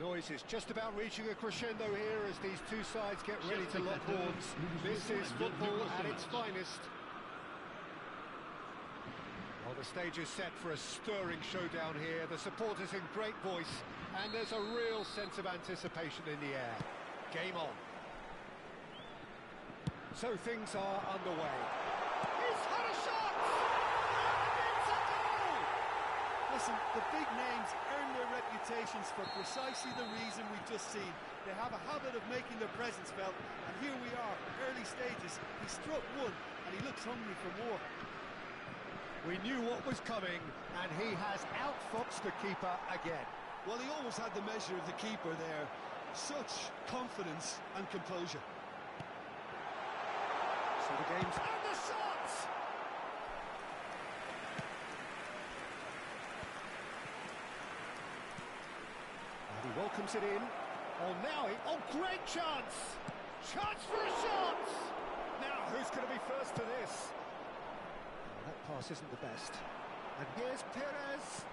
The noise is just about reaching a crescendo here as these two sides get ready to lock horns. This is football at its finest. Well, the stage is set for a stirring showdown here. The supporters in great voice, and there's a real sense of anticipation in the air. Game on. So things are underway. He's had a shot! And it's a goal! Listen, the big names earn their reputations for precisely the reason we've just seen. They have a habit of making their presence felt, and here we are, early stages. He struck one, and he looks hungry for more. We knew what was coming, and he has outfoxed the keeper again. Well, he always had the measure of the keeper there. Such confidence and composure. So the game's... And the shots! And he welcomes it in. Oh, now he... Oh, great chance! Chance for a shot! Now, who's going to be first to this? Oh, that pass isn't the best. And here's Perez.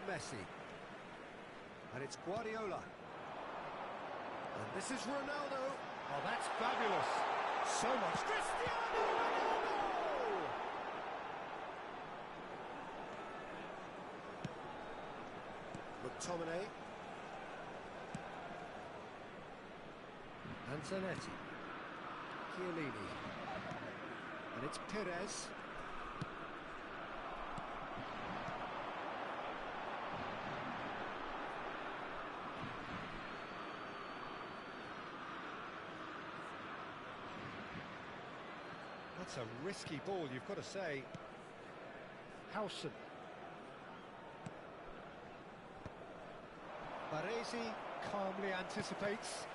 Messi. And it's Guardiola. And this is Ronaldo. Oh, that's fabulous. So much. Cristiano Ronaldo! McTominay. And Zanetti. Chiellini. And it's Perez. That's a risky ball, you've got to say. Howson. Baresi calmly anticipates.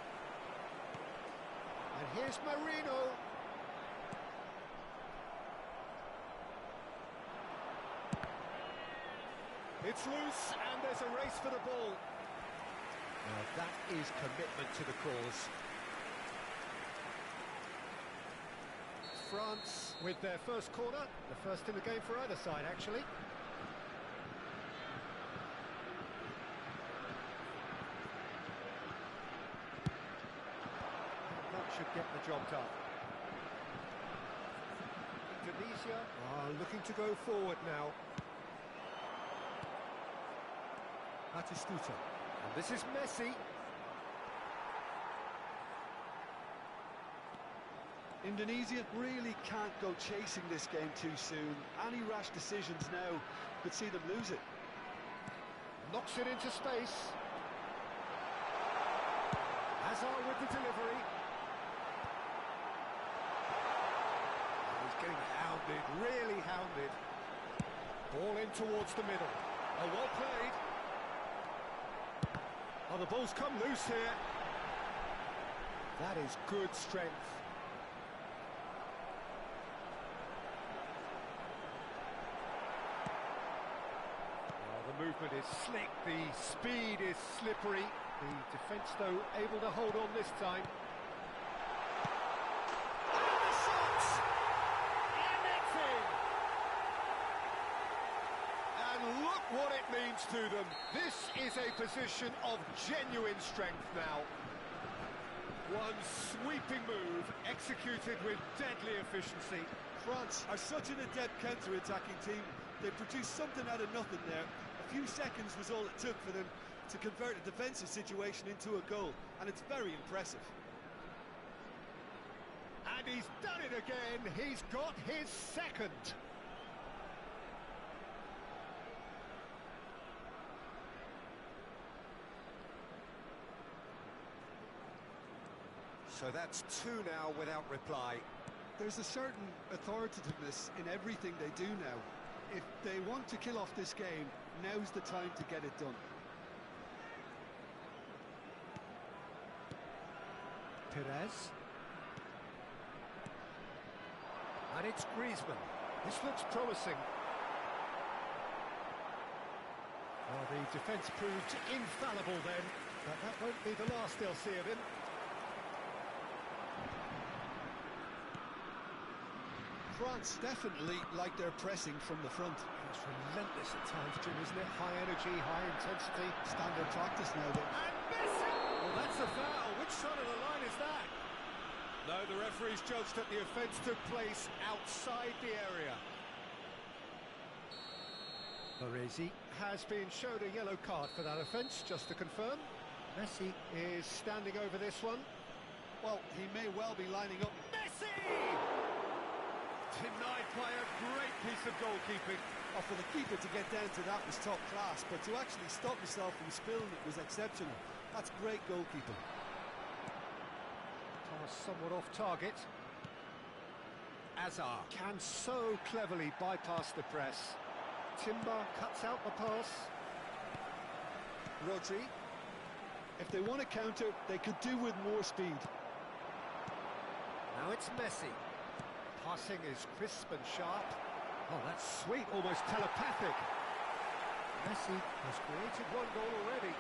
And here's Marino. It's loose, and there's a race for the ball. Now that is commitment to the cause. France with their first corner, the first in the game for either side, actually. That should get the job done. Indonesia are looking to go forward now. Batistuta. And this is Messi. Indonesia really can't go chasing this game too soon. Any rash decisions now could see them lose it. Knocks it into space. Hazard with the delivery. He's getting hounded, really hounded. Ball in towards the middle. Oh, well played. Oh, the ball's come loose here. That is good strength. The movement is slick, the speed is slippery. The defence, though, able to hold on this time. And the shots! And it's in! And look what it means to them. This is a position of genuine strength now. One sweeping move, executed with deadly efficiency. France are such an adept counter-attacking team. They produced something out of nothing there. A few seconds was all it took for them to convert a defensive situation into a goal, and it's very impressive. And he's done it again. He's got his second. So that's two now without reply. There's a certain authoritativeness in everything they do now. If they want to kill off this game, now's the time to get it done. Perez. And it's Griezmann. This looks promising. Well, the defence proved infallible then, but that won't be the last they'll see of him. France definitely like their pressing from the front. It's relentless at times, Jim, isn't it? High energy, high intensity. Standard practice now, though. And Messi! Well, that's a foul. Which side of the line is that? No, the referee's judged that the offence took place outside the area. Baresi has been showed a yellow card for that offence, just to confirm. Messi is standing over this one. Well, he may well be lining up. Messi! Denied by a great piece of goalkeeping. Oh, for the keeper to get down to that was top class, but to actually stop himself from spilling it was exceptional. That's great goalkeeping. Pass somewhat off target. Azar can so cleverly bypass the press. Timber cuts out the pass. Rodri. If they want to counter, they could do with more speed. Now it's Messi. Passing is crisp and sharp. Oh, that's sweet, almost telepathic. Messi has created one goal already.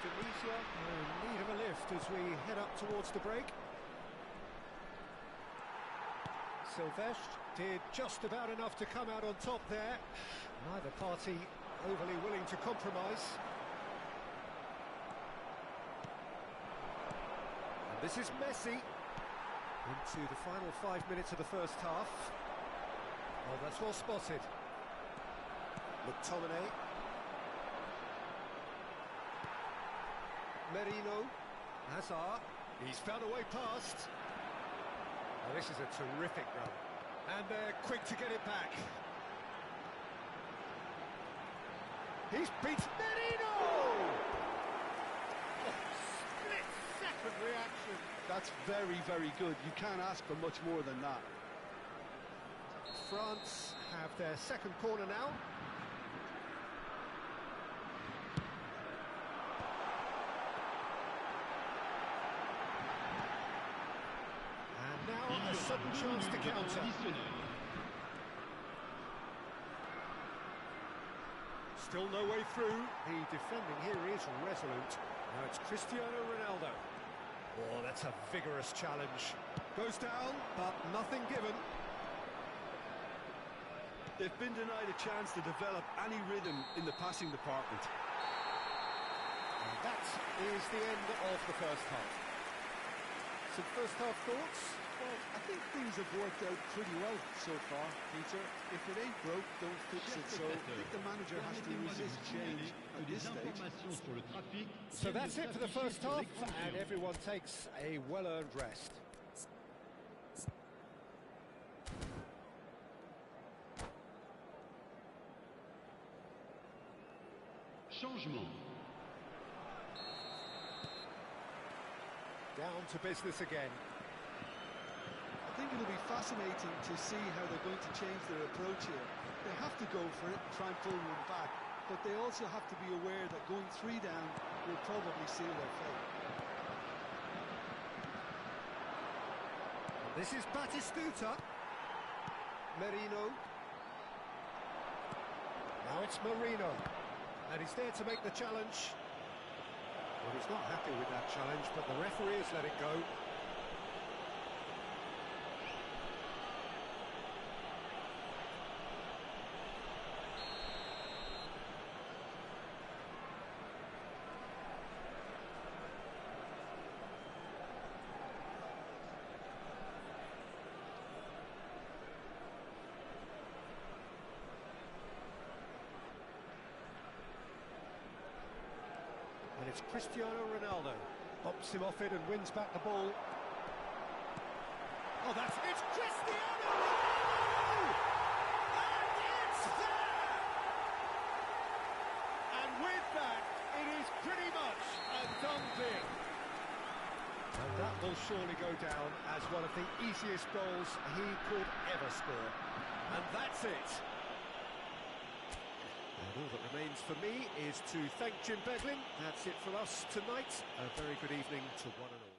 Tunisia are in need of a lift as we head up towards the break. Silvestre did just about enough to come out on top there. Neither party overly willing to compromise. And this is Messi into the final 5 minutes of the first half. Oh, that's well spotted. McTominay. Merino. Hazard. He's found a way past. Oh, this is a terrific run. And they're quick to get it back. He's beat Merino! Oh, split-second reaction. That's very, very good. You can't ask for much more than that. France have their second corner now. Now a sudden chance to counter. Still no way through. The defending here is resolute. Now it's Cristiano Ronaldo. Oh, that's a vigorous challenge. Goes down, but nothing given. They've been denied a chance to develop any rhythm in the passing department. And that is the end of the first half. Some first half thoughts? Well, I think things have worked out pretty well so far, Peter. If it ain't broke, don't fix it. So I think the manager has to resist change at this stage. So that's it for the first half, and everyone takes a well-earned rest. Changement. Down to business again. I think it'll be fascinating to see how they're going to change their approach here. They have to go for it, try and pull one back, but they also have to be aware that going 3 down will probably seal their fate. This is Batistuta. Merino. Now it's Marino. And he's there to make the challenge. Well, he's not happy with that challenge, but the referee has let it go. And it's Cristiano Ronaldo. Bumps him off it and wins back the ball. Oh, it's Cristiano Ronaldo! And it's there! And with that, it is pretty much a done thing. And that will surely go down as one of the easiest goals he could ever score. And that's it. And all that remains for me is to thank Jim Beglin. That's it for us tonight. A very good evening to one and all.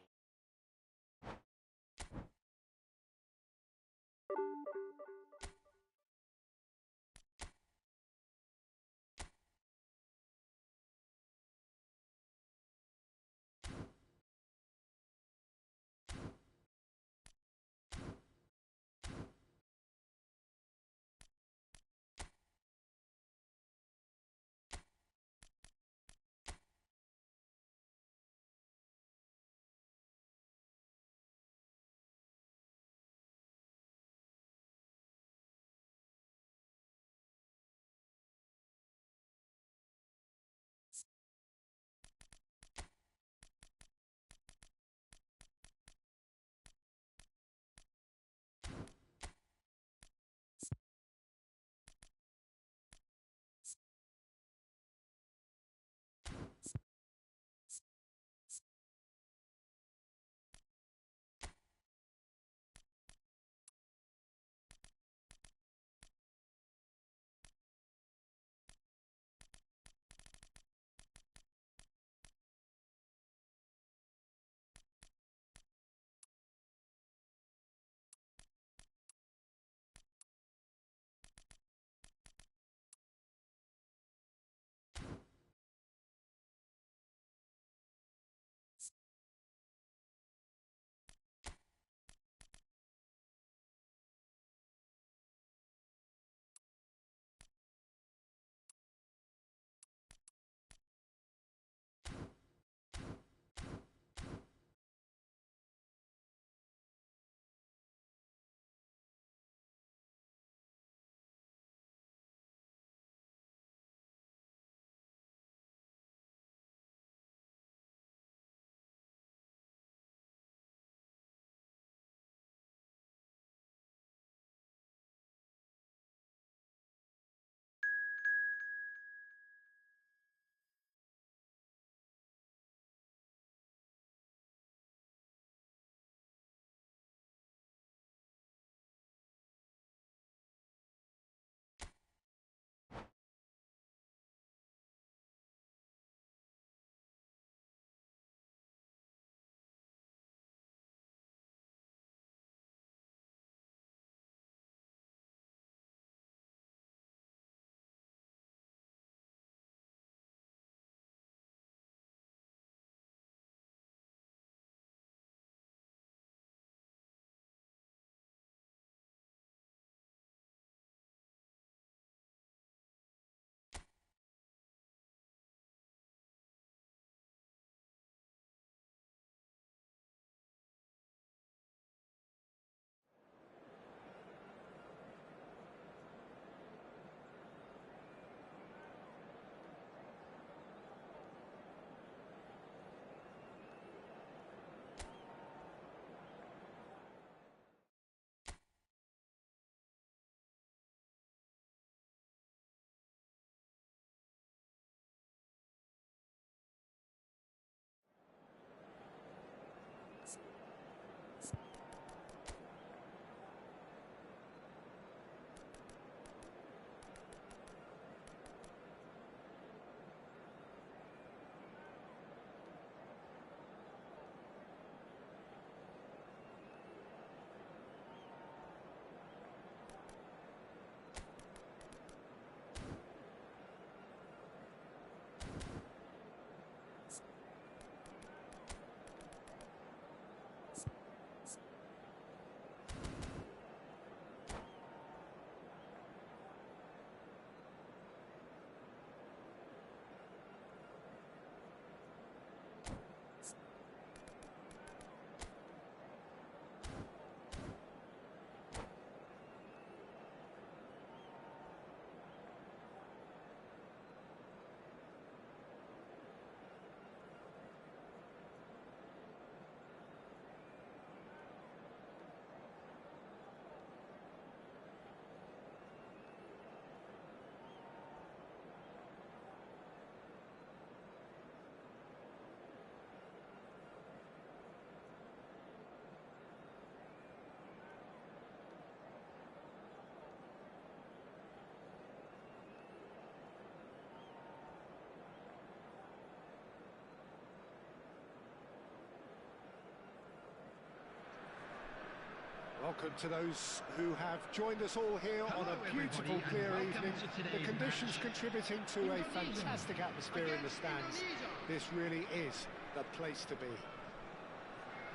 Welcome to those who have joined us all here on a beautiful, everybody, clear and evening. welcome to The today's conditions match. contributing to a fantastic atmosphere in the stands. This really is the place to be.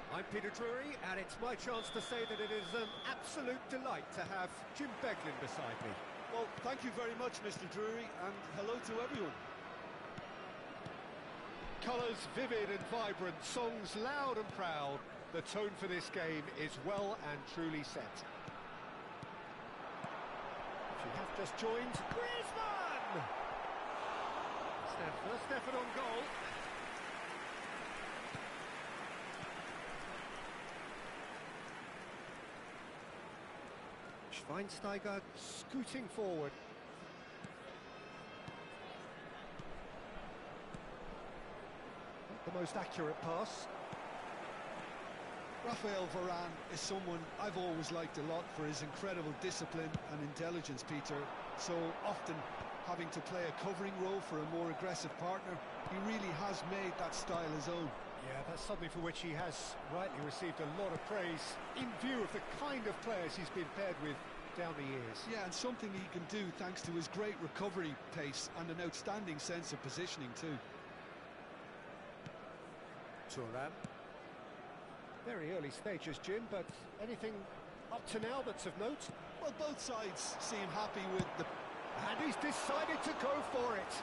I'm Peter Drury, and it's my chance to say that it is an absolute delight to have Jim Beglin beside me. Well, thank you very much, Mr. Drury, and hello to everyone. Colours vivid and vibrant, songs loud and proud. The tone for this game is well and truly set. If you have just joined, Griezmann! It's their first effort on goal. Schweinsteiger scooting forward. Not the most accurate pass. Rafael Varane is someone I've always liked a lot for his incredible discipline and intelligence, Peter. So often having to play a covering role for a more aggressive partner, he really has made that style his own. Yeah, that's something for which he has rightly received a lot of praise in view of the kind of players he's been paired with down the years. Yeah, and something he can do thanks to his great recovery pace and an outstanding sense of positioning too. Thuram. Very early stages, Jim, but anything up to now that's of note? Well, both sides seem happy with the... And he's decided to go for it.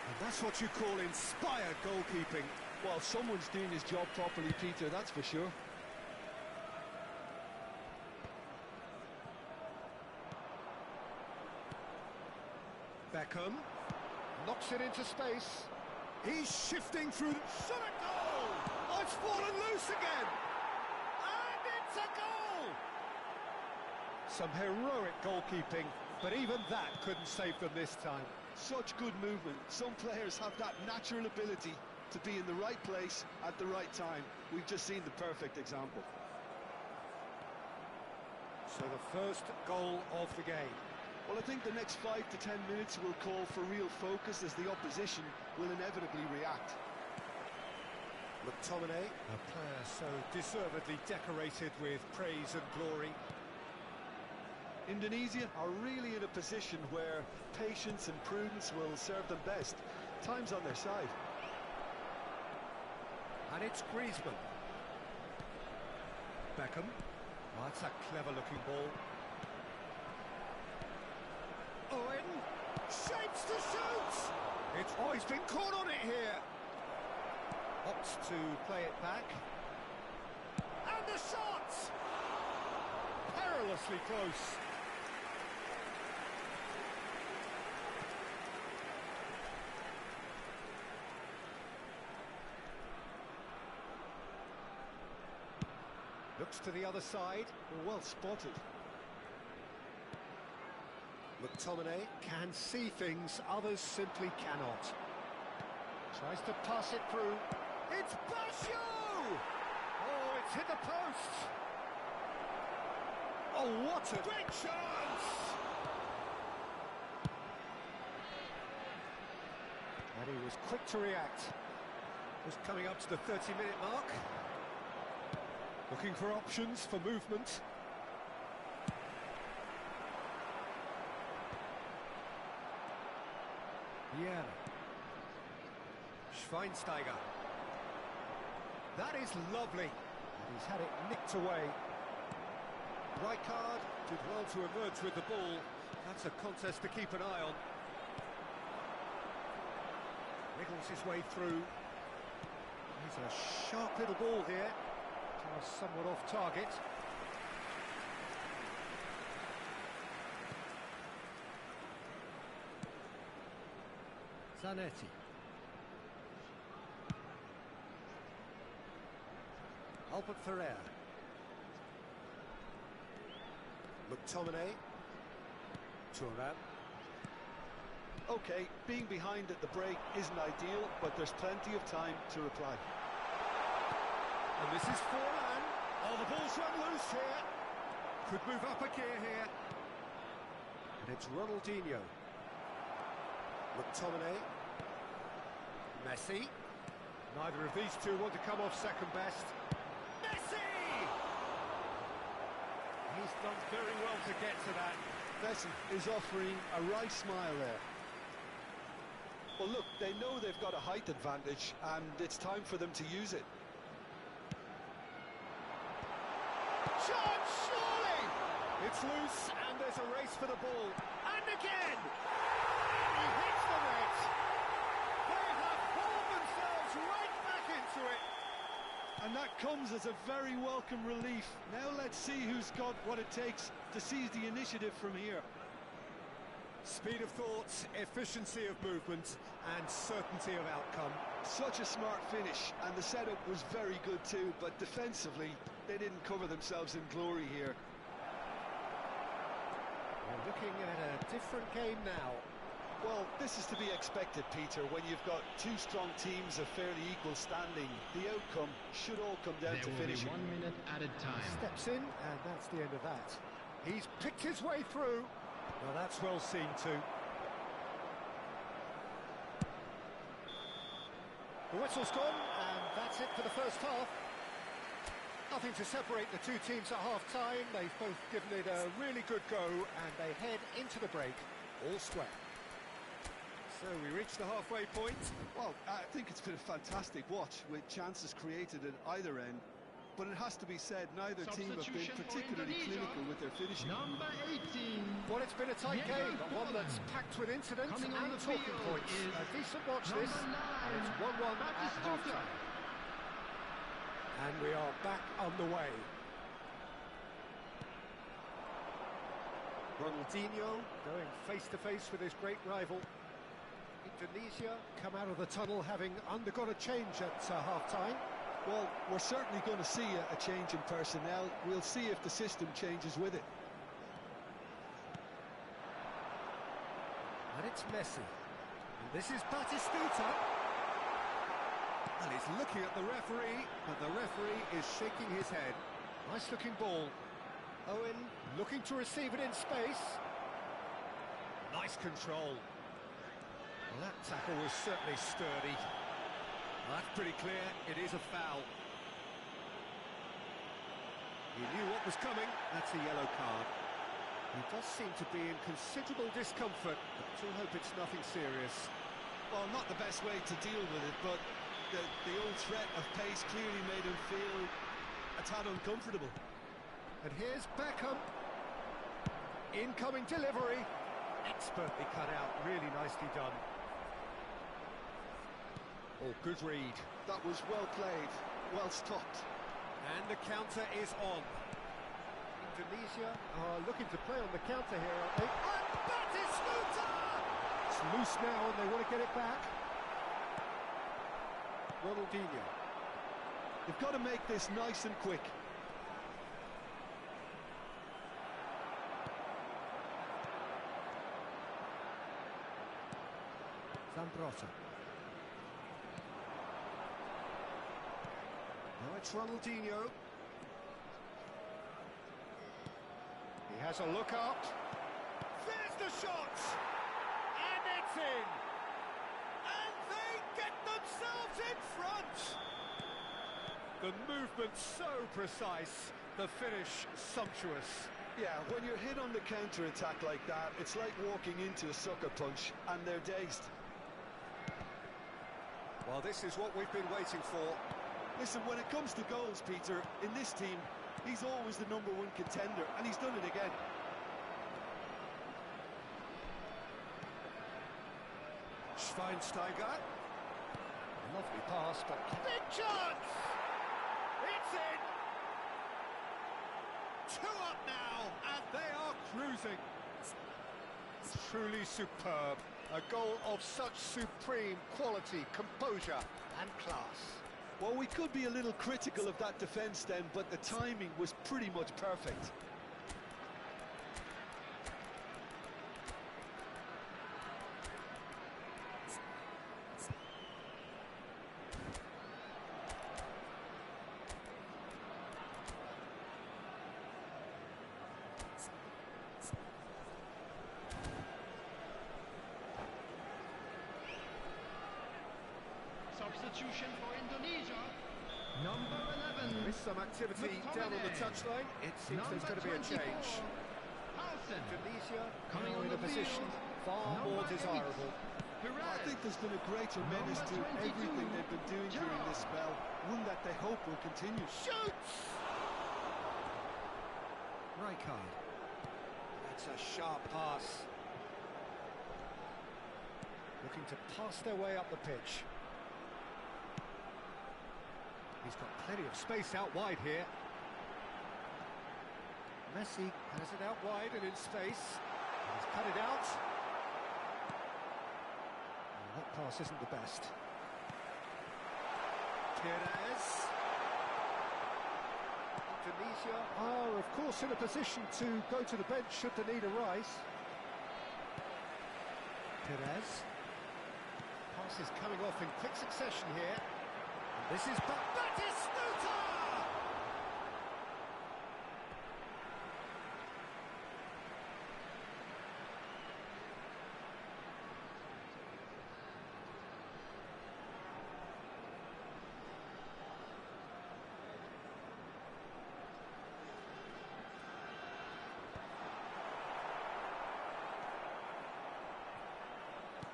And that's what you call inspired goalkeeping. Well, someone's doing his job properly, Peter, that's for sure. Beckham knocks it into space. He's shifting through the... Shot a goal! Oh, it's fallen loose again! And it's a goal! Some heroic goalkeeping, but even that couldn't save them this time. Such good movement. Some players have that natural ability to be in the right place at the right time. We've just seen the perfect example. So the first goal of the game. Well, I think the next 5 to 10 minutes will call for real focus as the opposition will inevitably react. McTominay, a player so deservedly decorated with praise and glory. Indonesia are really in a position where patience and prudence will serve them best. Time's on their side. And it's Griezmann. Beckham. Oh, that's a clever-looking ball. Owen. Shapes to shoot! Oh, he's been caught on it here. Opts to play it back. And the shot! Perilously close. Looks to the other side. Well spotted. McTominay can see things others simply cannot. Tries to pass it through. It's Basho! Oh, it's hit the post! Oh, what a great chance! And he was quick to react. Just coming up to the 30-minute mark. Looking for options for movement. Yeah. Schweinsteiger. That is lovely. And he's had it nicked away. Rijkaard did well to emerge with the ball. That's a contest to keep an eye on. Wiggles his way through. He's a sharp little ball here. Somewhat off target. Zanetti. Albert Ferrer. McTominay. Thuram. Okay, being behind at the break isn't ideal, but there's plenty of time to reply. And this is Forlan. Oh, the ball's run loose here. Could move up a gear here. And it's Ronaldinho. McTominay. Messi. Neither of these two want to come off second best. Messi! He's done very well to get to that. Messi is offering a wry smile there. Well, look, they know they've got a height advantage, and it's time for them to use it. Chance, surely! It's loose, and there's a race for the ball. And again! And he hits the net! They have hauled themselves right back into it! And that comes as a very welcome relief. Now let's see who's got what it takes to seize the initiative from here. Speed of thought, efficiency of movement, and certainty of outcome. Such a smart finish, and the setup was very good too, but defensively, they didn't cover themselves in glory here. We're looking at a different game now. Well, this is to be expected, Peter, when you've got two strong teams of fairly equal standing. The outcome should all come down to finishing. 1 minute at a time. Steps in, and that's the end of that. He's picked his way through. Well, that's well seen too. The whistle's gone, and that's it for the first half. Nothing to separate the two teams at half-time. They've both given it a really good go, and they head into the break all square. So we reach the halfway point. Well, I think it's been a fantastic watch, with chances created at either end. But it has to be said, neither team have been particularly clinical with their finishing. Number 18. Well, it's been a tight game, but one that's packed with incidents and talking points. A decent watch this, and it's 1-1 at half-time. And we are back on the way. Ronaldinho going face-to-face with his great rival. Indonesia come out of the tunnel having undergone a change at half-time. Well, we're certainly going to see a change in personnel. We'll see if the system changes with it. And it's Messi. And this is Batistuta. And he's looking at the referee, but the referee is shaking his head. Nice looking ball. Owen looking to receive it in space. Nice control. Well, that tackle was certainly sturdy. Well, that's pretty clear, it is a foul. He knew what was coming, that's a yellow card. He does seem to be in considerable discomfort, but do hope it's nothing serious. Well, not the best way to deal with it, but the old threat of pace clearly made him feel a tad uncomfortable. And here's Beckham. Incoming delivery. Expertly cut out, really nicely done. Oh, good read. That was well played, well stopped. And the counter is on. Indonesia are looking to play on the counter here, aren't they? And Batistuta! It's loose now and they want to get it back. Ronaldinho. They've got to make this nice and quick. Zambrotta. Now it's Ronaldinho. He has a look up. There's the shot! And it's in! And they get themselves in front! The movement so precise, the finish sumptuous. Yeah, when you're hit on the counter-attack like that, it's like walking into a sucker punch, and they're dazed. Well, this is what we've been waiting for. Listen, when it comes to goals, Peter, in this team, he's always the #1 contender, and he's done it again. Schweinsteiger. Lovely pass, but big chance! It's in! 2 up now, and they are cruising. Truly superb. A goal of such supreme quality, composure, and class. Well, we could be a little critical of that defence then, but the timing was pretty much perfect. Substitution for Indonesia. Number 11. There is some activity down on the touchline. It seems there's going to be a change. Tunisia Coming now on in a the position field, far more number 8. desirable. I think there's been a great tremendous to Number 22, everything they've been doing during this spell, one that they hope will continue. Shoots! Racikan. That's a sharp pass. Looking to pass their way up the pitch. He's got plenty of space out wide here. Messi has it out wide and in space. He's cut it out. Oh, that pass isn't the best. Perez. Tunisia are, of course, in a position to go to the bench should the need arise. Perez. Pass is coming off in quick succession here. And this is Batistuta!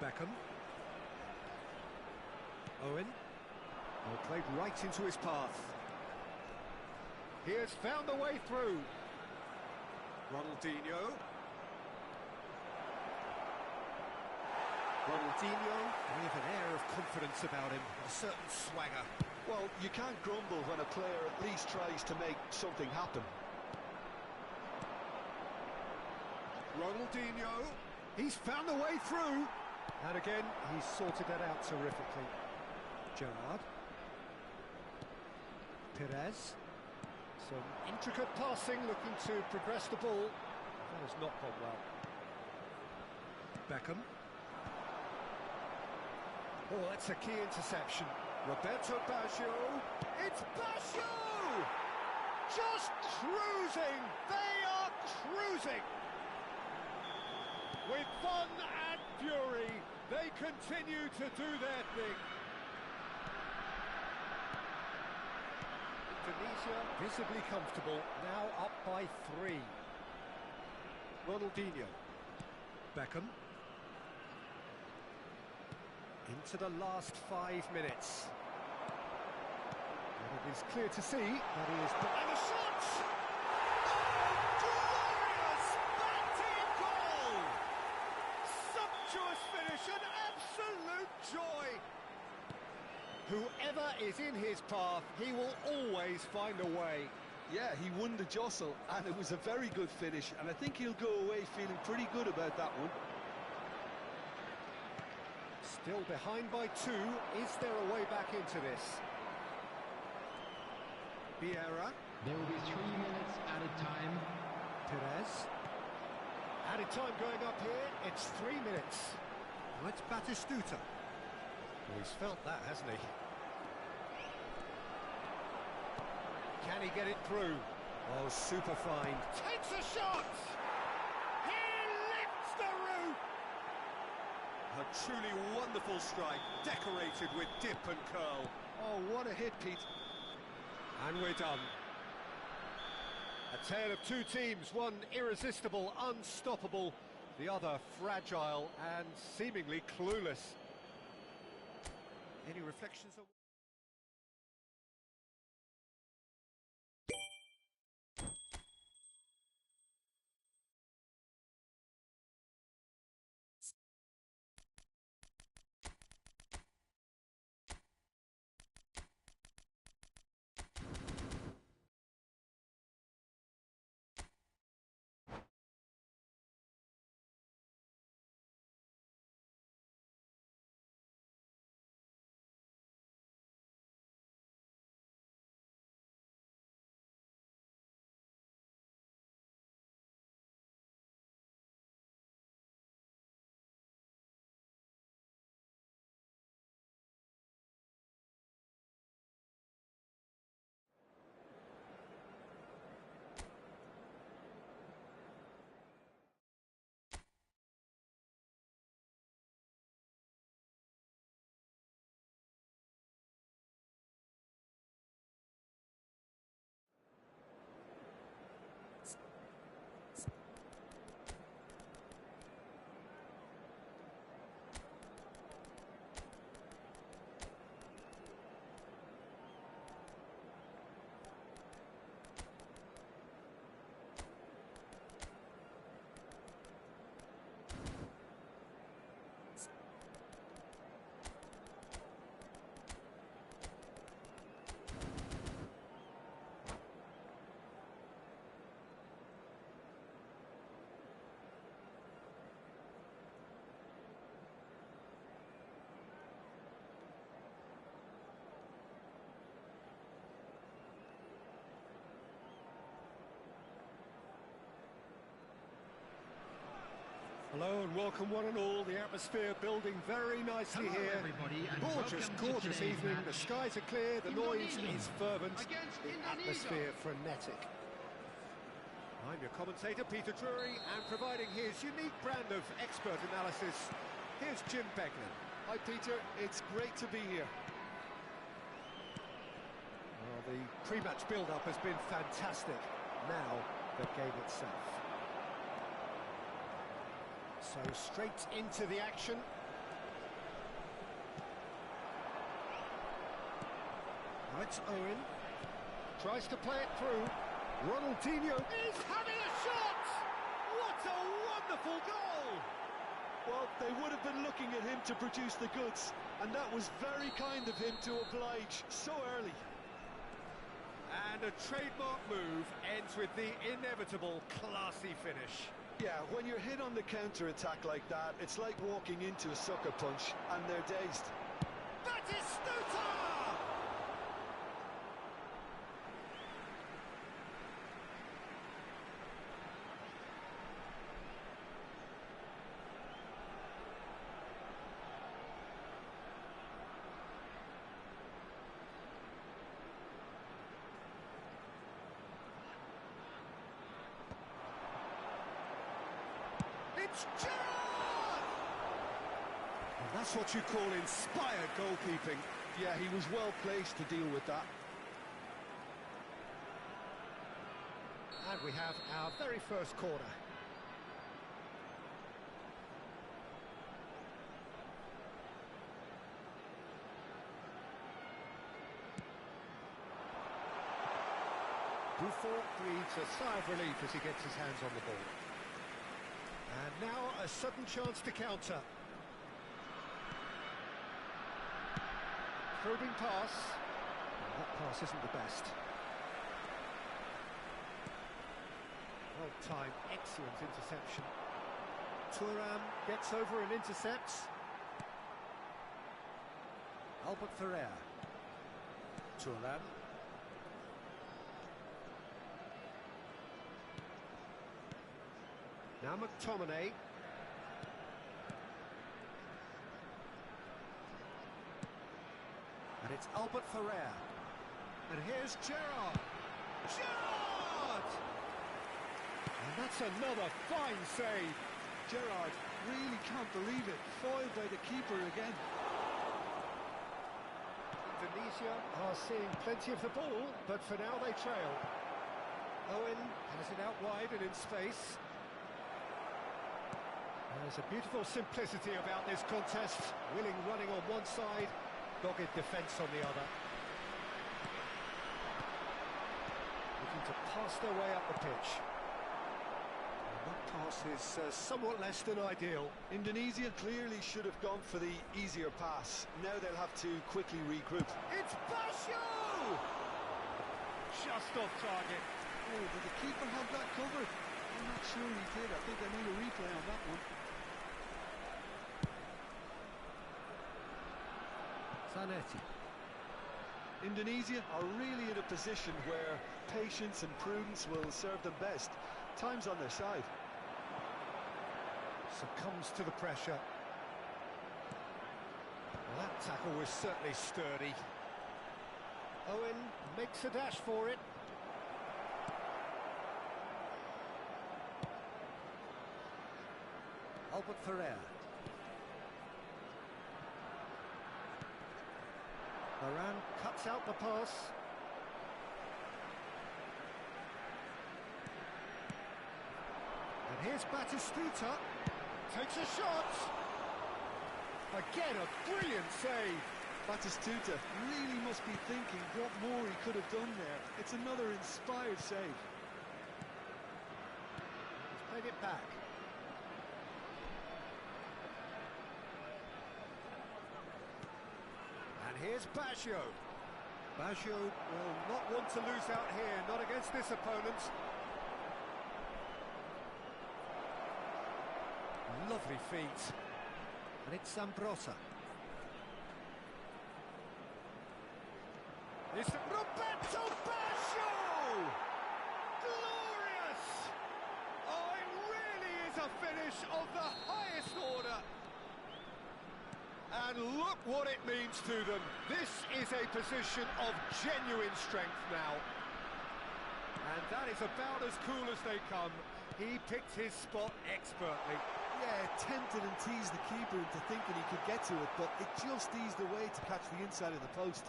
Beckham. Owen. Oh, played right into his path. He has found a way through. Ronaldinho. Ronaldinho with an air of confidence about him, a certain swagger. Well, you can't grumble when a player at least tries to make something happen. Ronaldinho. He's found a way through. And again, he's sorted that out terrifically. Gerrard. Perez. Some intricate passing, looking to progress the ball. That has not gone well. Beckham. Oh, that's a key interception. Roberto Baggio. It's Baggio! Just cruising! They are cruising! With fun and fury, they continue to do their thing. Tunisia visibly comfortable, now up by 3. Ronaldinho. Beckham. Into the last 5 minutes. And it is clear to see that he is... And the shot! Glorious! Back-team goal! Sumptuous finish, an absolute joy! Whoever is in his path, he will always find a way. Yeah, he won the jostle, and it was a very good finish, and I think he'll go away feeling pretty good about that one. Still behind by 2. Is there a way back into this? Vieira. There will be 3 minutes added time. Perez. Added time going up here. It's 3 minutes. Well, it's Batistuta. Well, he's felt that, hasn't he? Can he get it through? Oh, super fine. Takes a shot! He lifts the roof! A truly wonderful strike, decorated with dip and curl. Oh, what a hit, Pete. And we're done. A tale of 2 teams, one irresistible, unstoppable, the other fragile and seemingly clueless. Any reflections on... Hello and welcome one and all. The atmosphere building very nicely Hello, here. everybody, and Gorgeous, welcome to gorgeous today's evening. match. The skies are clear, the noise Indonesia is fervent, against the Indonesia. atmosphere frenetic. I'm your commentator, Peter Drury, and providing his unique brand of expert analysis, here's Jim Beglin. Hi Peter, it's great to be here. Well, the pre-match build-up has been fantastic. Now, the game itself. So straight into the action. Now it's Owen. Tries to play it through. Ronaldinho is having a shot! What a wonderful goal! Well, they would have been looking at him to produce the goods, and that was very kind of him to oblige so early. And a trademark move ends with the inevitable classy finish. Yeah, when you're hit on the counter-attack like that, it's like walking into a sucker punch, and they're dazed. Batistuta! It's Gerrard! And that's what you call inspired goalkeeping. Yeah, he was well placed to deal with that. And we have our very first corner. Buffon breathes a sigh of relief as he gets his hands on the ball. And now a sudden chance to counter. Probing pass. Well, that pass isn't the best. Well-timed, excellent interception. Thuram gets over and intercepts. Albert Ferrer. Thuram. Now McTominay. And it's Albert Ferrer. And here's Gerrard. Gerrard! And that's another fine save. Gerrard really can't believe it. Foiled by the keeper again. Indonesia are seeing plenty of the ball, but for now they trail. Owen has it out wide and in space. There's a beautiful simplicity about this contest. Willing running on one side, dogged defence on the other. Looking to pass their way up the pitch. And that pass is somewhat less than ideal. Indonesia clearly should have gone for the easier pass. Now they'll have to quickly regroup. It's Basho! Just off target. Oh, did the keeper have that covered? I'm not sure he did. I think I need a replay on that one. Zanetti. Indonesia are really in a position where patience and prudence will serve them best. Time's on their side. Succumbs to the pressure. Well, that tackle was certainly sturdy. Owen makes a dash for it. Albert Ferrer. Varane cuts out the pass. And here's Batistuta. Takes a shot. Again, a brilliant save. Batistuta really must be thinking what more he could have done there. It's another inspired save. He's played it back. And here's Basho. Basho will not want to lose out here, not against this opponent. Lovely feet. And it's Zambrotta. It's Roberto Basho! Glorious! Oh, it really is a finish finish of the highest order. And look what it means to them. This is a position of genuine strength now. And that is about as cool as they come. He picked his spot expertly. Yeah, tempted and teased the keeper into thinking he could get to it, but it just eased away to catch the inside of the post.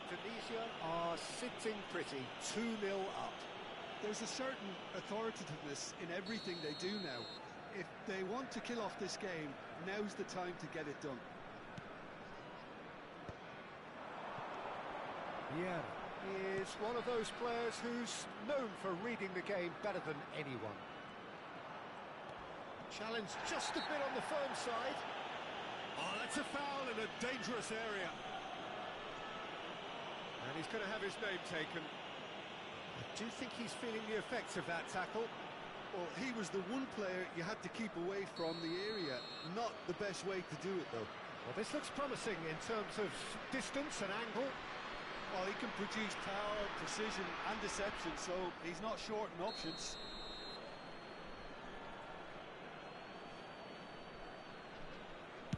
Tunisia are sitting pretty, 2-0 up. There's a certain authoritativeness in everything they do now. If they want to kill off this game, now's the time to get it done. Yeah, he is one of those players who's known for reading the game better than anyone. Challenge just a bit on the firm side. Oh, that's a foul in a dangerous area. And he's going to have his name taken. I do think he's feeling the effects of that tackle. Well, he was the one player you had to keep away from the area. Not the best way to do it, though. Well, this looks promising in terms of distance and angle. Well, he can produce power, precision and deception, so he's not short in options.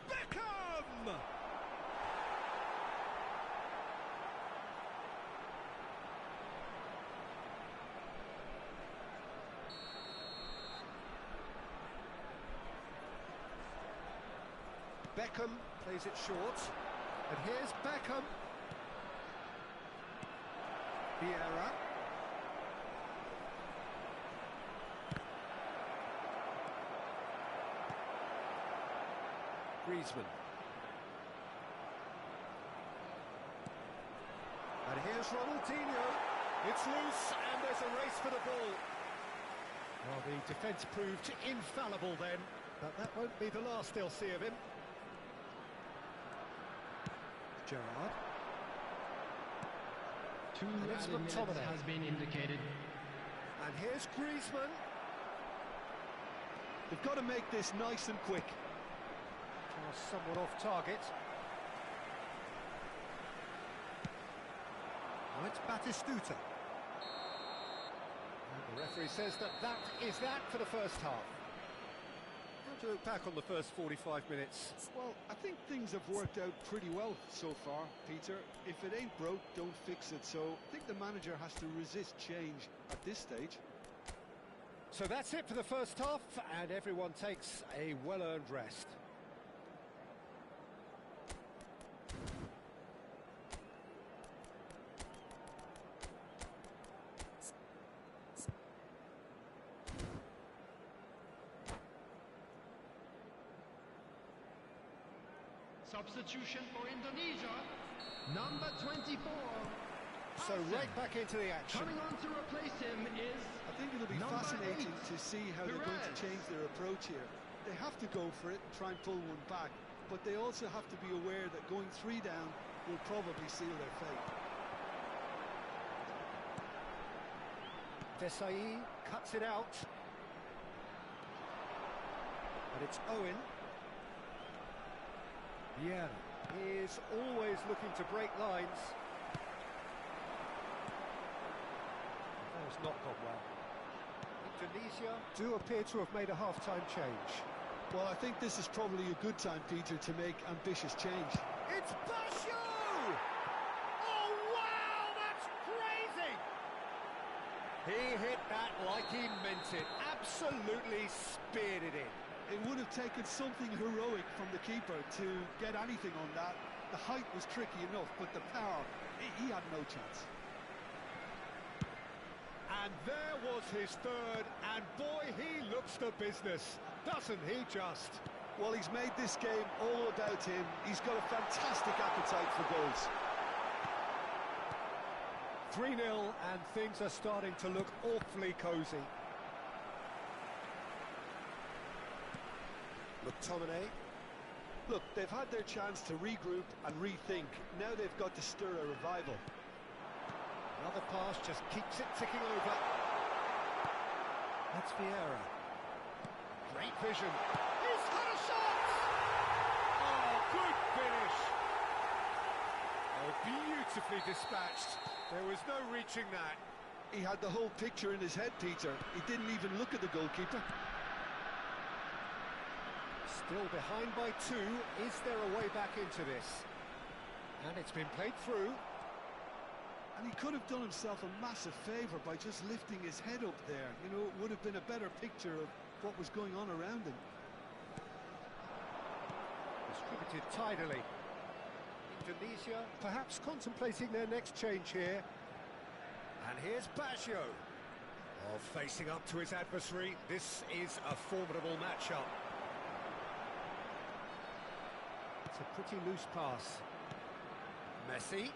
Beckham! Beckham plays it short, and here's Beckham. Vieira. Griezmann. And here's Ronaldinho. It's loose, and there's a race for the ball. Well, the defence proved infallible then, but that won't be the last they'll see of him. Gerrard. 2 added minutes has been indicated. And here's Griezmann. They've got to make this nice and quick. Somewhat off target. Now it's Batistuta. And the referee says that is that for the first half. How do you look back on the first 45 minutes? Well, I think things have worked out pretty well so far, Peter. If it ain't broke, don't fix it. So I think the manager has to resist change at this stage. So that's it for the first half, and everyone takes a well-earned rest. Substitution for Indonesia, number 24. So right back into the action. Coming on to replace him is... I think it'll be fascinating to see how they're going to change their approach here. They have to go for it and try and pull one back, but they also have to be aware that going 3 down will probably seal their fate. Desai cuts it out. But it's Owen. Yeah, he is always looking to break lines. That has not gone well. Indonesia do appear to have made a half-time change. Well, I think this is probably a good time, Peter, to make ambitious change. It's Bashu! Oh, wow, that's crazy! He hit that like he meant it. Absolutely speared it in. It would have taken something heroic from the keeper to get anything on that. The height was tricky enough, but the power, he had no chance. And there was his third, and boy, he looks the business, doesn't he just? Well, he's made this game all about him. He's got a fantastic appetite for goals. 3-0, and things are starting to look awfully cosy. McTominay. Look, they've had their chance to regroup and rethink. Now they've got to stir a revival. Another pass just keeps it ticking over. That's Vieira. Great vision. He's got a shot! Oh, good finish. Oh, beautifully dispatched. There was no reaching that. He had the whole picture in his head, Peter. He didn't even look at the goalkeeper. Still behind by 2. Is there a way back into this? And it's been played through. And he could have done himself a massive favour by just lifting his head up there. You know, it would have been a better picture of what was going on around him. Distributed tidily. Indonesia perhaps contemplating their next change here. And here's Baggio. Oh, facing up to his adversary. This is a formidable matchup. It's a pretty loose pass. Messi.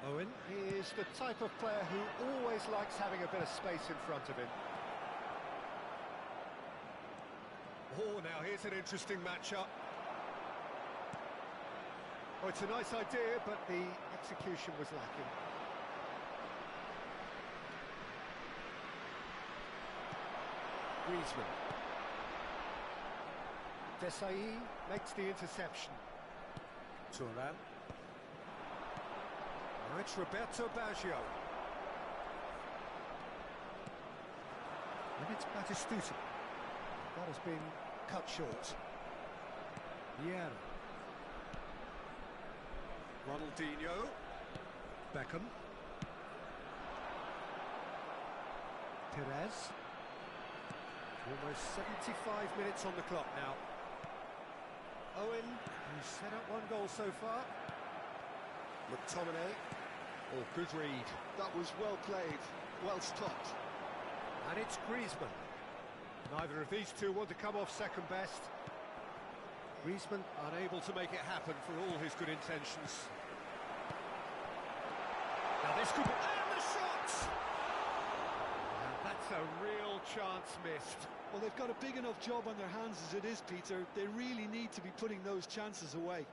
Owen. He is the type of player who always likes having a bit of space in front of him. Oh, now here's an interesting matchup. Oh, it's a nice idea, but the execution was lacking. Griezmann. Desai makes the interception. Turan. Now it's Roberto Baggio. And it's Batistuta. That has been cut short. Vieira. Ronaldinho. Beckham. Perez. Almost 75 minutes on the clock now. Owen, who's set up 1 goal so far. McTominay. Oh, good read. That was well played, well stopped. And it's Griezmann. Neither of these two want to come off second best. Griezmann unable to make it happen for all his good intentions. Now this could be... And the shot! And that's a real chance missed. Well, they've got a big enough job on their hands as it is, Peter. They really need to be putting those chances away.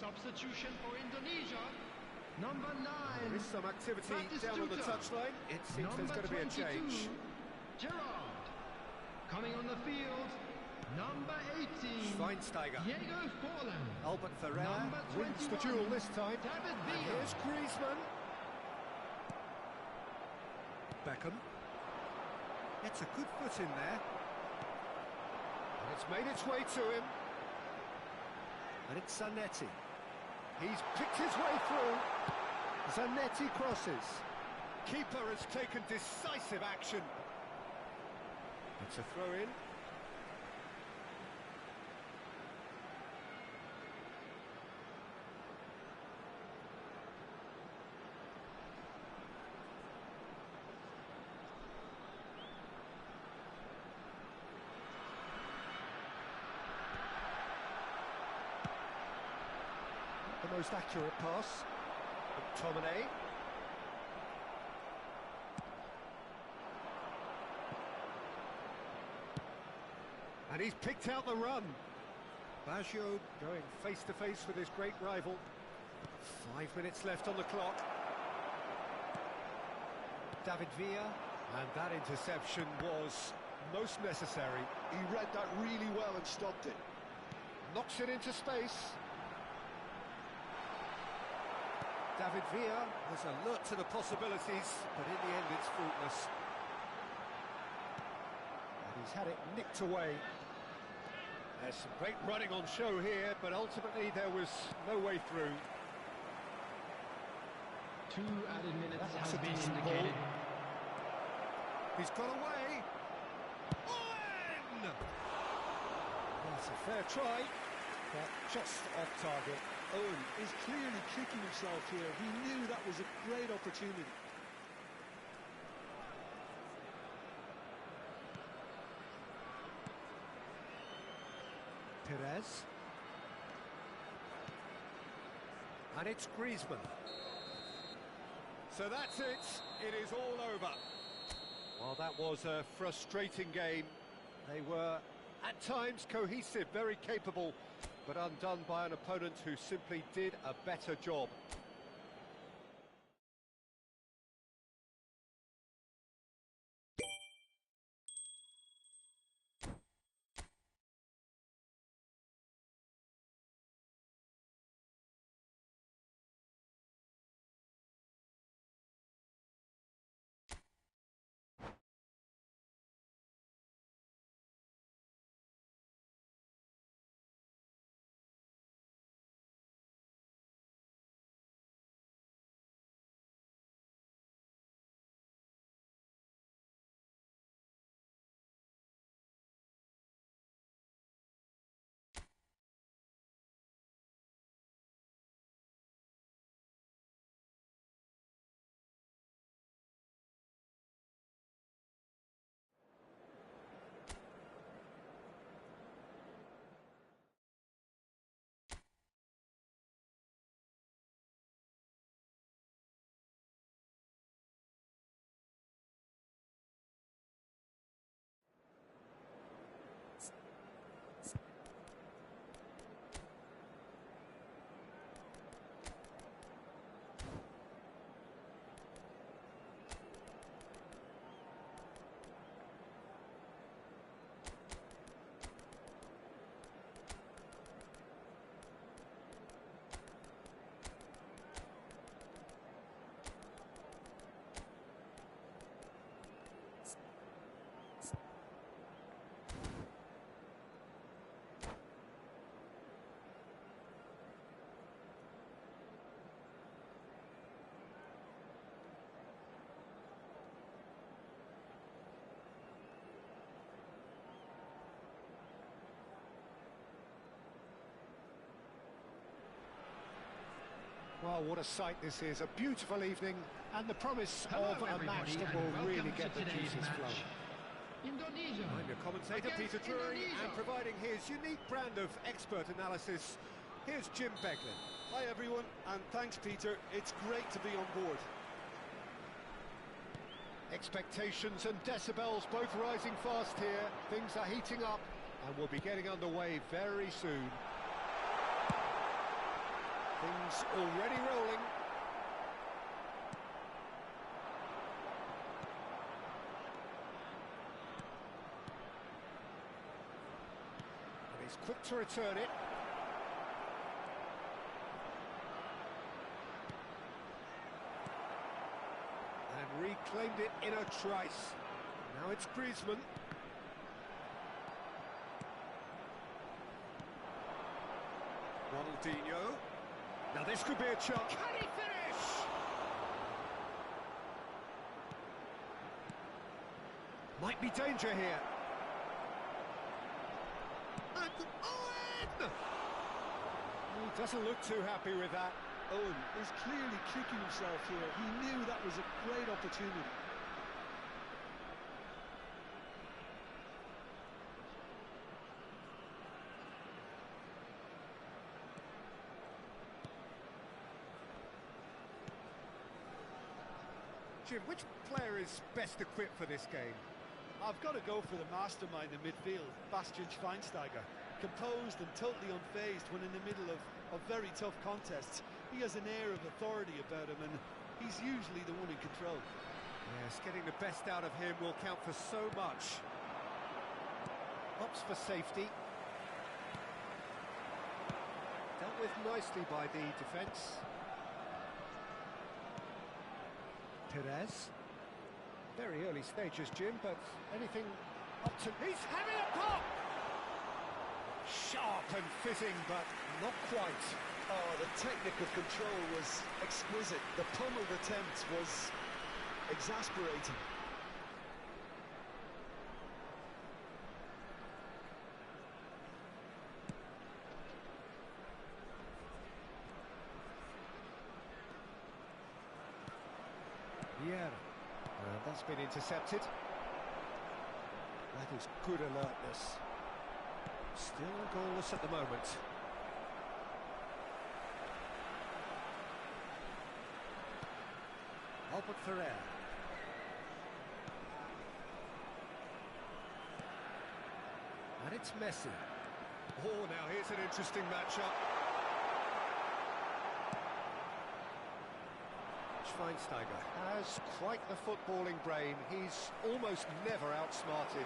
Substitution for Indonesia. Number 9. There is some activity down on the touchline. It seems there's going to be a change. Gerard. Coming on the field. Number 18. Schweinsteiger. Diego Forlan. Albert Ferrer Number wins the 21, duel this time. David And Villa. here's Griezmann. Beckham. It's a good foot in there. And it's made its way to him. And it's Zanetti. He's picked his way through. Zanetti crosses. Keeper has taken decisive action. It's a throw-in. The most accurate pass. McTominay. And he's picked out the run. Baggio going face-to-face with his great rival. 5 minutes left on the clock. David Villa. And that interception was most necessary. He read that really well and stopped it. Knocks it into space. David Villa was alert to the possibilities, but in the end it's fruitless. And he's had it nicked away. There's some great running on show here, but ultimately there was no way through. 2 added minutes That's has a been decent indicated. ball. He's got away. Owen! That's a fair try, but just off target. Owen is clearly kicking himself here. He knew that was a great opportunity. Perez. And it's Griezmann. So that's it. It is all over. Well, that was a frustrating game. They were At times cohesive, very capable, but undone by an opponent who simply did a better job. Well, what a sight this is. A beautiful evening and the promise of a match that will really get the juices flowing. Indonesia. I'm your commentator, Against Peter Drury, Indonesia. and providing his unique brand of expert analysis, here's Jim Beglin. Hi everyone, and thanks Peter. It's great to be on board. Expectations and decibels both rising fast here. Things are heating up and we'll be getting underway very soon. Things already rolling. And he's quick to return it. And reclaimed it in a trice. Now it's Griezmann. Ronaldinho. Now this could be a chance. Can he finish? Might be danger here. And Owen! He doesn't look too happy with that. Owen is clearly kicking himself here. He knew that was a great opportunity. Jim, which player is best equipped for this game? I've got to go for the mastermind in midfield, Bastian Schweinsteiger. Composed and totally unfazed when in the middle of very tough contests. He has an air of authority about him, and he's usually the one in control. Yes, getting the best out of him will count for so much. Opts for safety. Dealt with nicely by the defence. Perez. Very early stages, Jim, but anything up to... He's having a pop! Sharp and fitting, but not quite. Oh, the technical control was exquisite. The pummeled attempt was exasperating. Yeah, that's been intercepted. That is good alertness. Still goalless at the moment. Albert Ferrer. And it's Messi. Oh, now here's an interesting matchup. Schweinsteiger has quite the footballing brain. He's almost never outsmarted.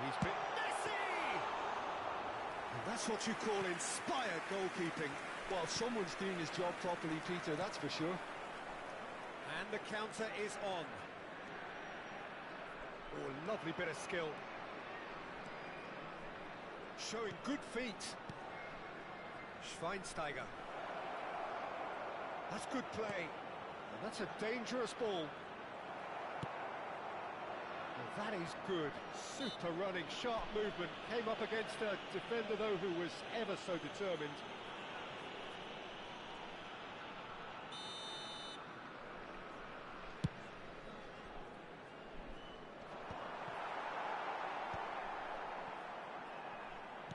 He's been Messi! And that's what you call inspired goalkeeping. Well, someone's doing his job properly, Peter, that's for sure. And the counter is on. Oh, lovely bit of skill. Showing good feet. Schweinsteiger. That's good play. And that's a dangerous ball. Well, that is good. Super running, sharp movement. Came up against a defender, though, who was ever so determined.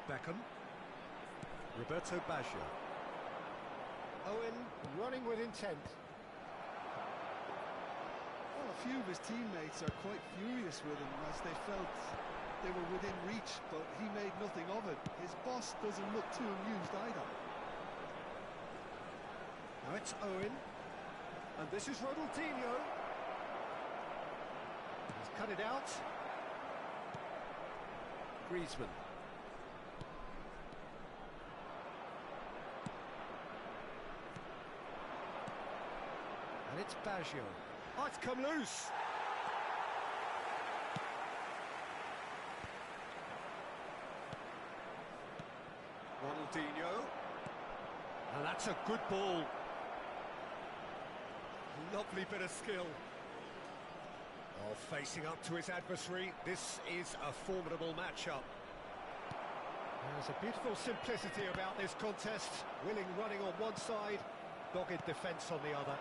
Beckham. Roberto Baggio. Owen running with intent. Well, a few of his teammates are quite furious with him as they felt they were within reach, but he made nothing of it. His boss doesn't look too amused either. Now it's Owen. And this is Ronaldinho. He's cut it out. Griezmann. And it's Baggio. Oh, it's come loose. Ronaldinho. And that's a good ball. Lovely bit of skill. Oh, facing up to his adversary. This is a formidable matchup. There's a beautiful simplicity about this contest. Willing running on one side, dogged defence on the other.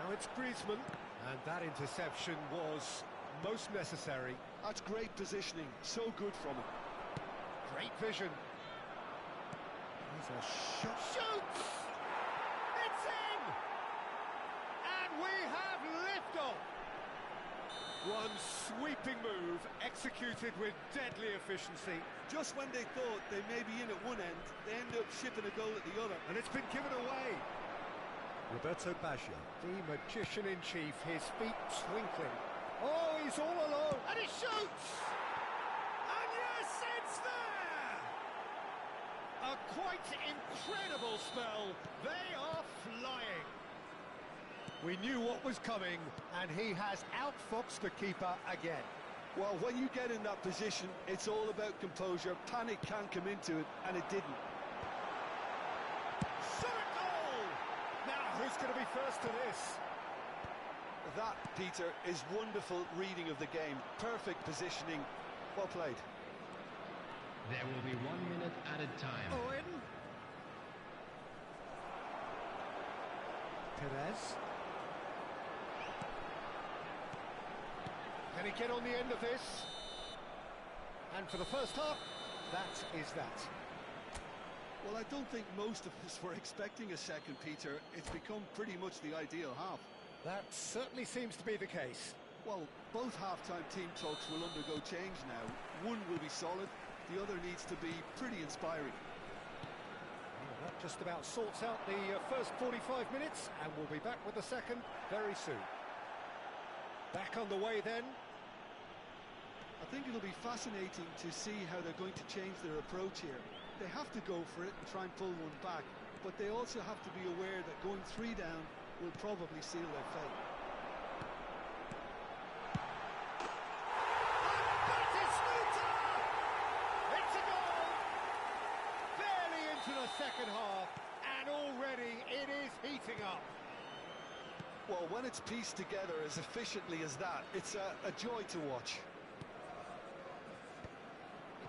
Now it's Griezmann, and that interception was most necessary. That's great positioning, so good from him. Great vision. Here's a shot. Shoots! It's in! And we have liftoff! One sweeping move, executed with deadly efficiency. Just when they thought they may be in at one end, they end up shipping a goal at the other. And it's been given away. Roberto Baggio, the magician-in-chief, his feet twinkling. Oh, he's all alone, and he shoots! And yes, it's there! A quite incredible spell. They are flying. We knew what was coming, and he has outfoxed the keeper again. Well, when you get in that position, it's all about composure. Panic can't come into it, and it didn't. Who's going to be first to this? That, Peter, is wonderful reading of the game. Perfect positioning. Well played. There will be 1 minute added time. Owen. Perez. Can he get on the end of this? And for the first half, that is that. Well, I don't think most of us were expecting a second, Peter. It's become pretty much the ideal half. That certainly seems to be the case. Well, both half-time team talks will undergo change now. One will be solid, the other needs to be pretty inspiring. Well, that just about sorts out the first 45 minutes, and we'll be back with the second very soon. Back on the way then. I think it'll be fascinating to see how they're going to change their approach here. They have to go for it and try and pull one back, but they also have to be aware that going 3 down will probably seal their fate. It's a goal! Barely into the second half, and already it is heating up. Well, when it's pieced together as efficiently as that, it's a joy to watch.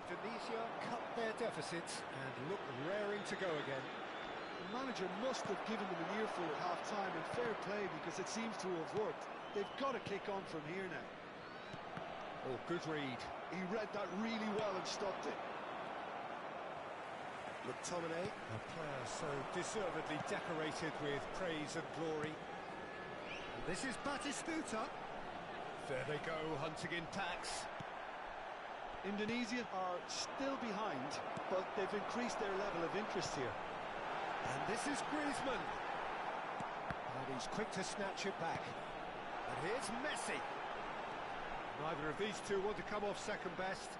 Indonesia cut their deficits and look raring to go again. The manager must have given them an earful at half-time, and fair play because it seems to have worked. They've got to kick on from here now. Oh, good read. He read that really well and stopped it. McTominay, a player so deservedly decorated with praise and glory. And this is Batistuta. There they go, hunting in packs. Indonesia are still behind, but they've increased their level of interest here. And this is Griezmann. And he's quick to snatch it back. And here's Messi. Neither of these two want to come off second best.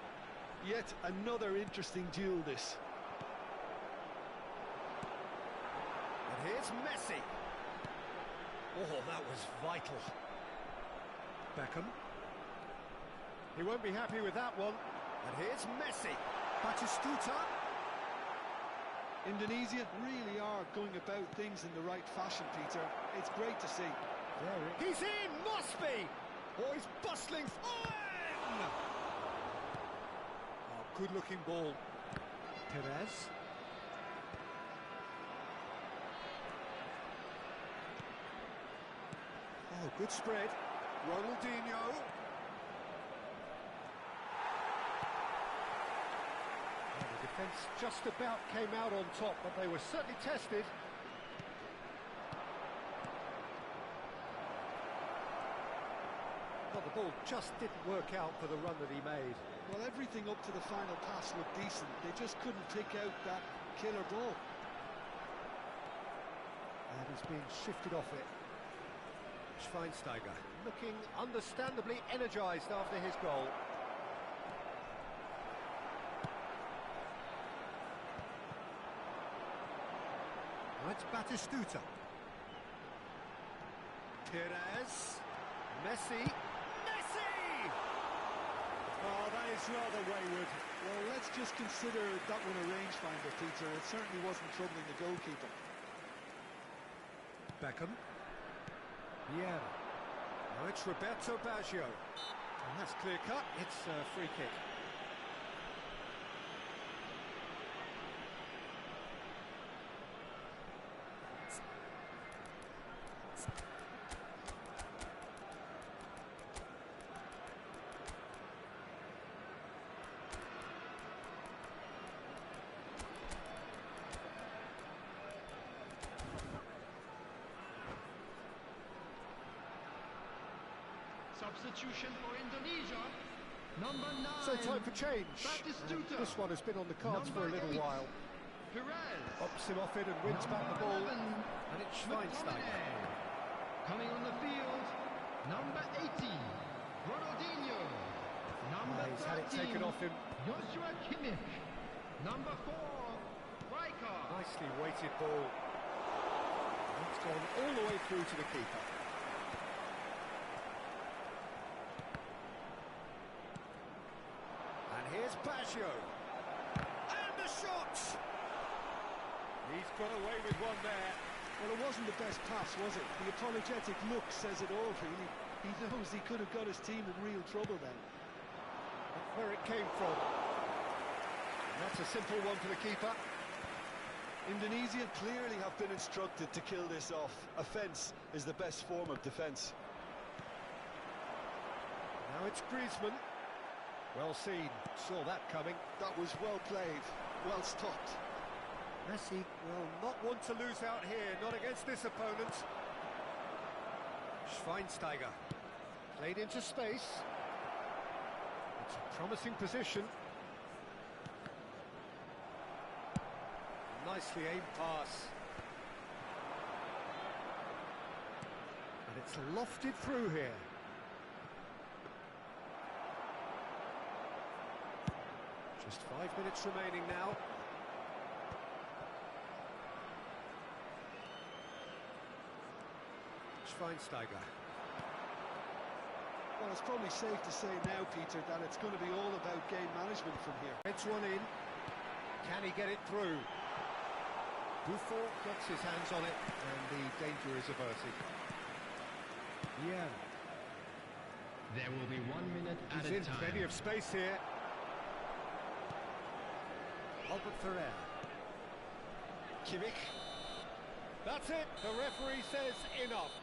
Yet another interesting duel, this. And here's Messi. Oh, that was vital. Beckham. He won't be happy with that one. And here's Messi. Batistuta. Indonesia really are going about things in the right fashion, Peter. It's great to see. He's in, must be! Oh, he's bustling. Oh, good-looking ball. Perez. Oh, good spread. Ronaldinho. The defence just about came out on top, but they were certainly tested. Well, the ball just didn't work out for the run that he made. Well, everything up to the final pass looked decent. They just couldn't pick out that killer ball. And he's being shifted off it. Schweinsteiger looking understandably energised after his goal. It's Batistuta. Perez. Messi. Messi! Oh, that is rather wayward. Well, let's just consider that one a rangefinder, Peter. It certainly wasn't troubling the goalkeeper. Beckham. Vieira. Now it's Roberto Baggio. And that's clear cut. It's a free kick. Substitution for Indonesia. Number 9. So time for change. Batistuta. This one has been on the cards for a little Number 8. while. Perez. Pops him off it and wins back the ball. And it's Schweinsteiger. Coming on the field, number 18, Ronaldinho. Number He's had it 13, taken off him. Joshua Kimmich. Number 4, Riker. Nicely weighted ball. It's gone all the way through to the keeper. And here's Baggio. And the shot! He's got away with one there. Well, it wasn't the best pass, was it? The apologetic look says it all, really. He knows he could have got his team in real trouble then. That's where it came from. And that's a simple one for the keeper. Indonesia clearly have been instructed to kill this off. Offence is the best form of defence. Now it's Griezmann. Well seen. Saw that coming. That was well played, well stopped. Messi will not want to lose out here, not against this opponent. Schweinsteiger. Played into space. It's a promising position. Nicely aimed pass. And it's lofted through here. Just 5 minutes remaining now. Schweinsteiger. Well, it's probably safe to say now, Peter, that it's going to be all about game management from here. It's one in. Can he get it through? Buffon gets his hands on it, and the danger is averted. Yeah. There will be 1 minute at He's a in time. plenty of space here. Albert Ferrer. Kimmich. That's it. The referee says enough.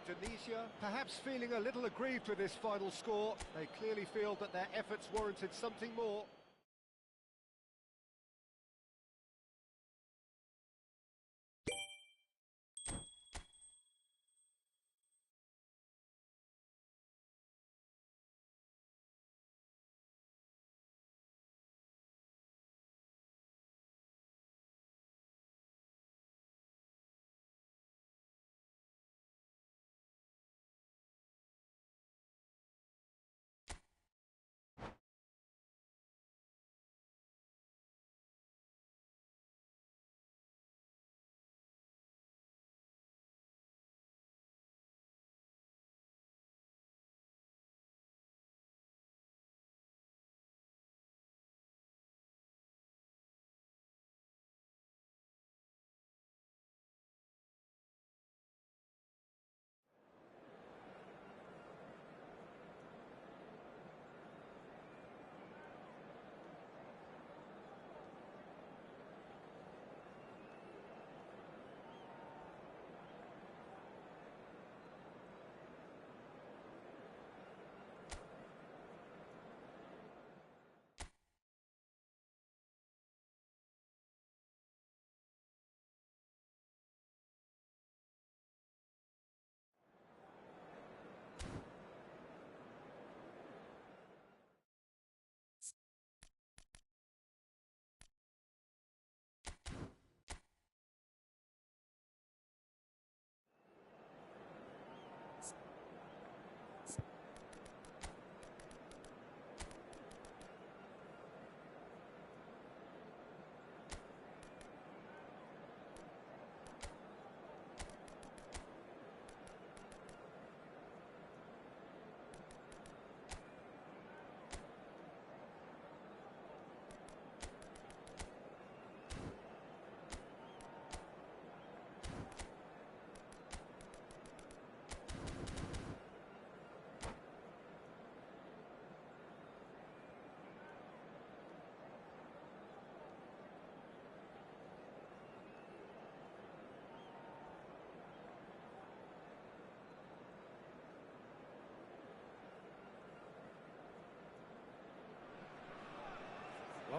Indonesia perhaps feeling a little aggrieved with this final score. They clearly feel that their efforts warranted something more.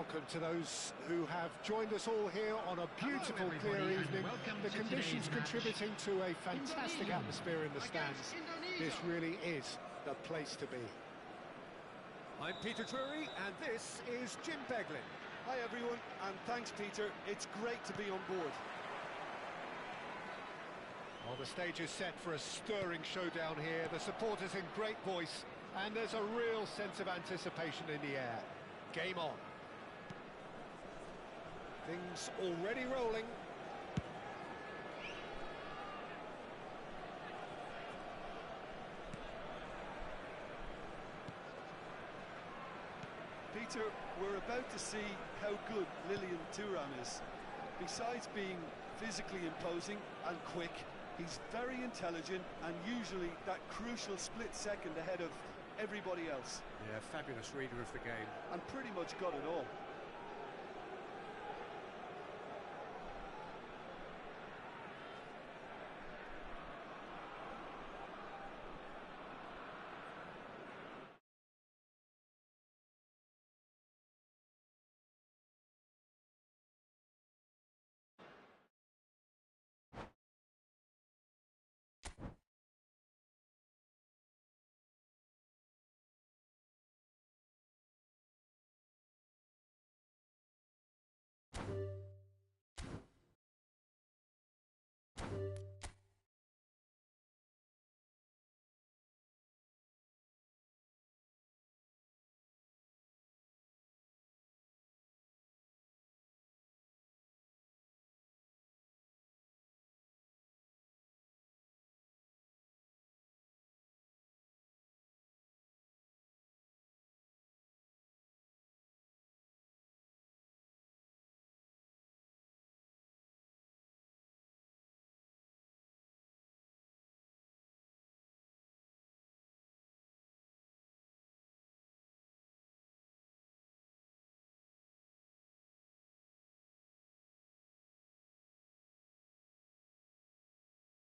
Welcome to those who have joined us all here on a beautiful, clear everybody, and evening. welcome The to conditions today's match. contributing to a fantastic atmosphere in the stands. This really is the place to be. I'm Peter Drury, and this is Jim Beglin. Hi everyone, and thanks Peter, it's great to be on board. Well, the stage is set for a stirring showdown here. The supporters in great voice, and there's a real sense of anticipation in the air. Game on. Things already rolling. Peter, we're about to see how good Lilian Thuram is. Besides being physically imposing and quick, he's very intelligent and usually that crucial split second ahead of everybody else. Yeah, fabulous reader of the game. And pretty much got it all.